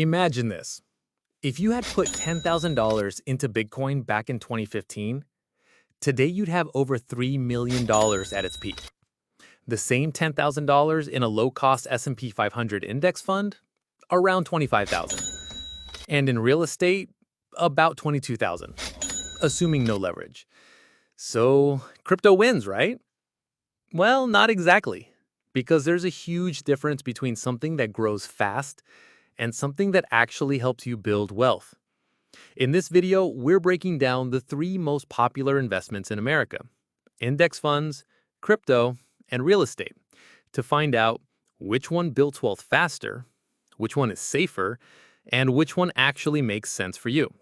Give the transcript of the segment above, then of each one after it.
Imagine this. If you had put $10,000 into Bitcoin back in 2015, today you'd have over $3 million at its peak. The same $10,000 in a low-cost S&P 500 index fund? Around $25,000. And in real estate? About $22,000, assuming no leverage. So, crypto wins, right? Well, not exactly, because there's a huge difference between something that grows fast and something that actually helps you build wealth. In this video, we're breaking down the three most popular investments in America: index funds, crypto, and real estate, to find out which one builds wealth faster, which one is safer, and which one actually makes sense for you.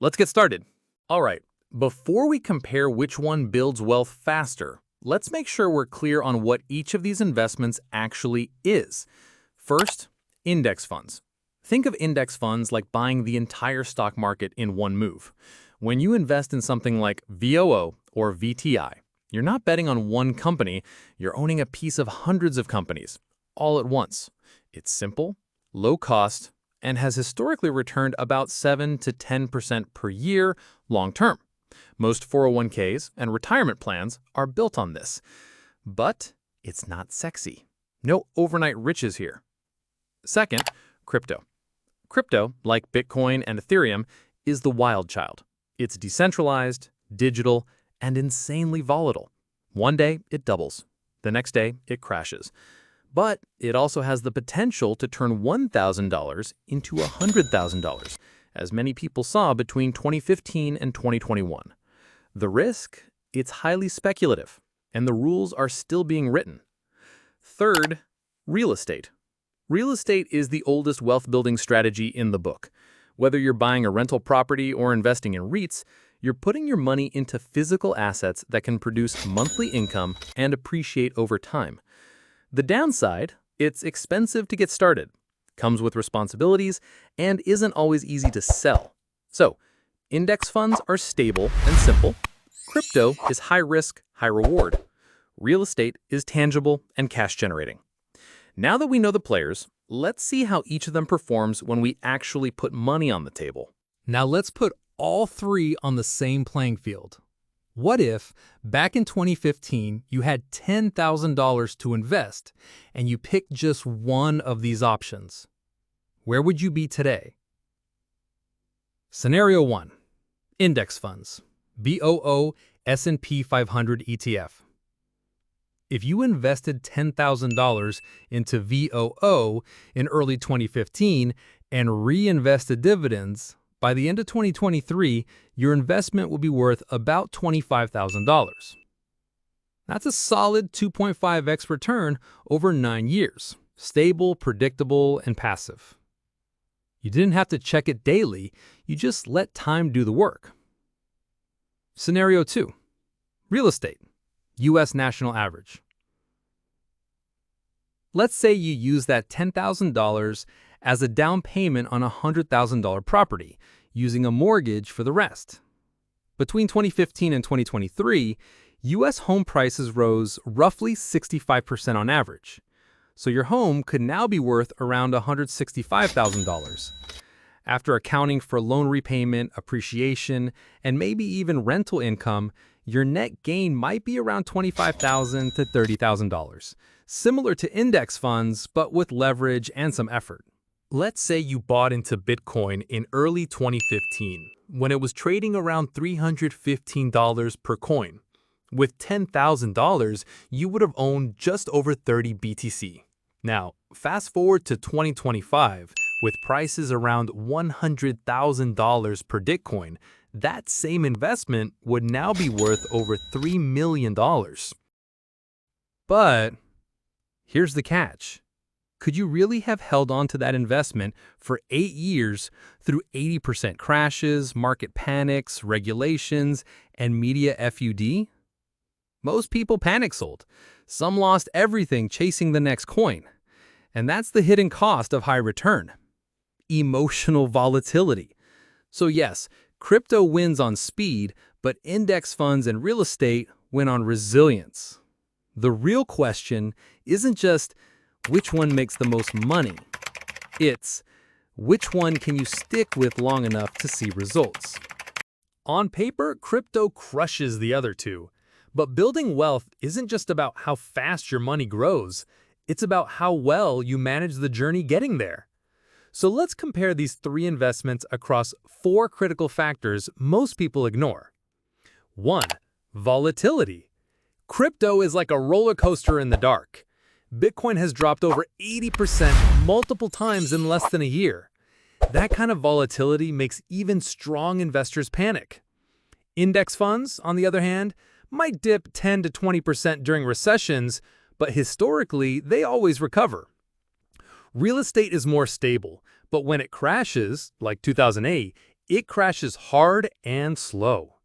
Let's get started. All right, before we compare which one builds wealth faster, let's make sure we're clear on what each of these investments actually is. First, index funds. Think of index funds like buying the entire stock market in one move. When you invest in something like VOO or VTI, you're not betting on one company, you're owning a piece of hundreds of companies, all at once. It's simple, low cost, and has historically returned about 7 to 10% per year long term. Most 401ks and retirement plans are built on this. But it's not sexy. No overnight riches here. Second, crypto. Crypto, like Bitcoin and Ethereum, is the wild child. It's decentralized, digital, and insanely volatile. One day, it doubles. The next day, it crashes. But it also has the potential to turn $1,000 into $100,000, as many people saw between 2015 and 2021. The risk? It's highly speculative, and the rules are still being written. Third, real estate. Real estate is the oldest wealth-building strategy in the book. Whether you're buying a rental property or investing in REITs, you're putting your money into physical assets that can produce monthly income and appreciate over time. The downside? It's expensive to get started, comes with responsibilities, and isn't always easy to sell. So, index funds are stable and simple. Crypto is high risk, high reward. Real estate is tangible and cash generating. Now that we know the players, let's see how each of them performs when we actually put money on the table. Now let's put all three on the same playing field. What if, back in 2015, you had $10,000 to invest and you picked just one of these options? Where would you be today? Scenario 1. Index funds. BOO S&P 500 ETF. If you invested $10,000 into VOO in early 2015 and reinvested dividends, by the end of 2023, your investment will be worth about $25,000. That's a solid 2.5x return over 9 years. Stable, predictable, and passive. You didn't have to check it daily, you just let time do the work. Scenario 2. Real estate. U.S. national average. Let's say you use that $10,000 as a down payment on a $100,000 property, using a mortgage for the rest. Between 2015 and 2023, U.S. home prices rose roughly 65% on average. So your home could now be worth around $165,000. After accounting for loan repayment, appreciation, and maybe even rental income, your net gain might be around $25,000 to $30,000. Similar to index funds, but with leverage and some effort. Let's say you bought into Bitcoin in early 2015, when it was trading around $315 per coin. With $10,000, you would have owned just over 30 BTC. Now, fast forward to 2025, with prices around $100,000 per Bitcoin, that same investment would now be worth over $3 million. But here's the catch. Could you really have held on to that investment for 8 years through 80% crashes, market panics, regulations, and media FUD? Most people panic sold. Some lost everything chasing the next coin. And that's the hidden cost of high return. Emotional volatility. So yes, crypto wins on speed, but index funds and real estate win on resilience. The real question isn't just which one makes the most money. It's Which one can you stick with long enough to see results? On paper, crypto crushes the other two. But building wealth isn't just about how fast your money grows. It's about how well you manage the journey getting there. So let's compare these three investments across four critical factors most people ignore. 1. Volatility. Crypto is like a roller coaster in the dark. Bitcoin has dropped over 80% multiple times in less than a year. That kind of volatility makes even strong investors panic. Index funds, on the other hand, might dip 10 to 20% during recessions, but historically, they always recover. Real estate is more stable, but when it crashes, like 2008, it crashes hard and slow.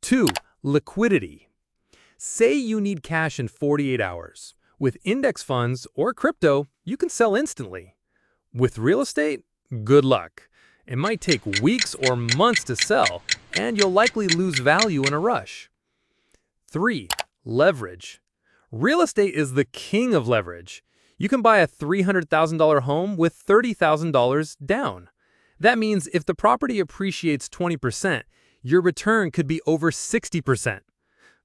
2. Liquidity. Say you need cash in 48 hours. With index funds or crypto, you can sell instantly. With real estate, good luck. It might take weeks or months to sell, and you'll likely lose value in a rush. 3. Leverage. Real estate is the king of leverage. You can buy a $300,000 home with $30,000 down. That means if the property appreciates 20%, your return could be over 60%.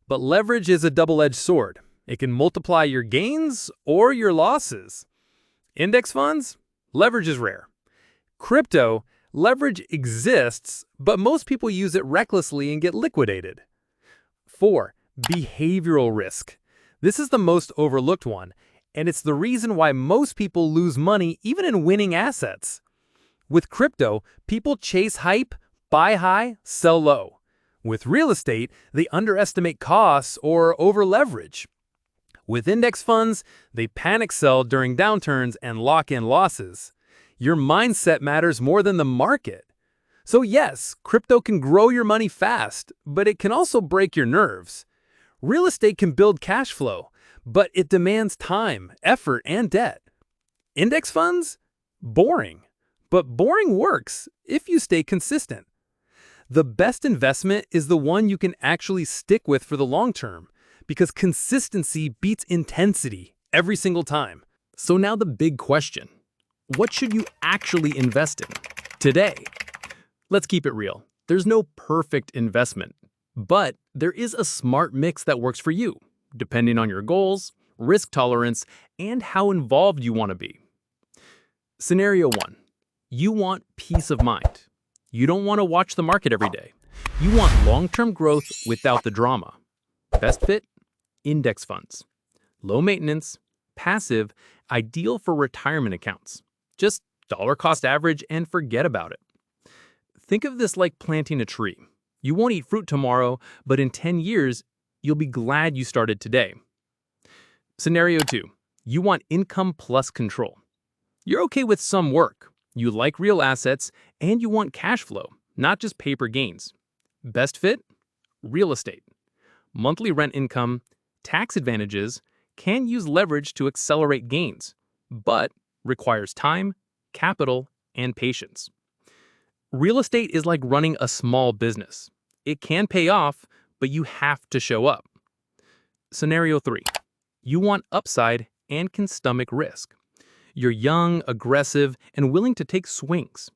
But leverage is a double-edged sword. It can multiply your gains or your losses. Index funds? Leverage is rare. Crypto, leverage exists, but most people use it recklessly and get liquidated. 4. Behavioral risk. This is the most overlooked one, and it's the reason why most people lose money even in winning assets. With crypto, people chase hype, buy high, sell low. With real estate, they underestimate costs or over-leverage. With index funds, they panic sell during downturns and lock in losses. Your mindset matters more than the market. So yes, crypto can grow your money fast, but it can also break your nerves. Real estate can build cash flow, but it demands time, effort, and debt. Index funds? Boring. But boring works if you stay consistent. The best investment is the one you can actually stick with for the long term, because consistency beats intensity every single time. So now the big question. What should you actually invest in today? Let's keep it real. There's no perfect investment, but there is a smart mix that works for you, depending on your goals, risk tolerance, and how involved you want to be. Scenario 1. You want peace of mind. You don't want to watch the market every day. You want long-term growth without the drama. Best fit? Index funds. Low maintenance, passive, ideal for retirement accounts. Just dollar cost average and forget about it. Think of this like planting a tree. You won't eat fruit tomorrow, but in 10 years, you'll be glad you started today. Scenario 2. You want income plus control. You're okay with some work. You like real assets, and you want cash flow, not just paper gains. Best fit? Real estate. Monthly rent income, tax advantages, can use leverage to accelerate gains, but requires time, capital, and patience. Real estate is like running a small business. It can pay off, but you have to show up. Scenario 3. You want upside and can stomach risk. You're young, aggressive, and willing to take swings.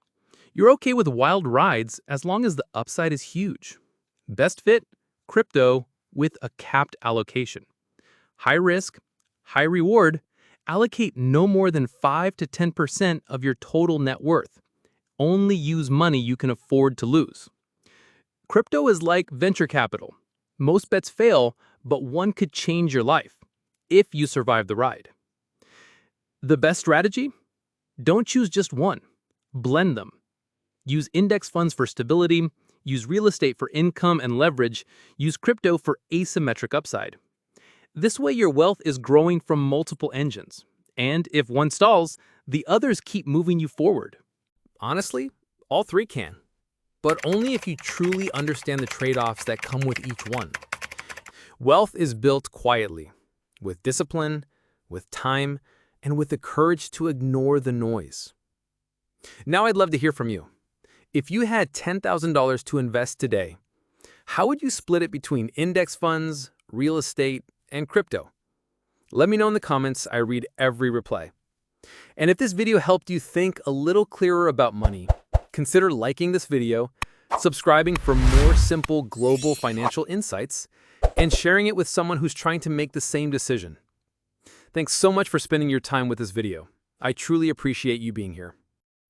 You're okay with wild rides as long as the upside is huge. Best fit? Crypto with a capped allocation. High risk, high reward. Allocate no more than 5 to 10% of your total net worth. Only use money you can afford to lose. Crypto is like venture capital. Most bets fail, but one could change your life if you survive the ride. The best strategy? Don't choose just one. Blend them. Use index funds for stability, use real estate for income and leverage, use crypto for asymmetric upside. This way your wealth is growing from multiple engines, and if one stalls, the others keep moving you forward. Honestly, all three can, but only if you truly understand the trade-offs that come with each one. Wealth is built quietly, with discipline, with time, and with the courage to ignore the noise. Now I'd love to hear from you. If you had $10,000 to invest today, how would you split it between index funds, real estate, and crypto? Let me know in the comments. I read every reply. And if this video helped you think a little clearer about money, consider liking this video, subscribing for more simple global financial insights, and sharing it with someone who's trying to make the same decision. Thanks so much for spending your time with this video. I truly appreciate you being here.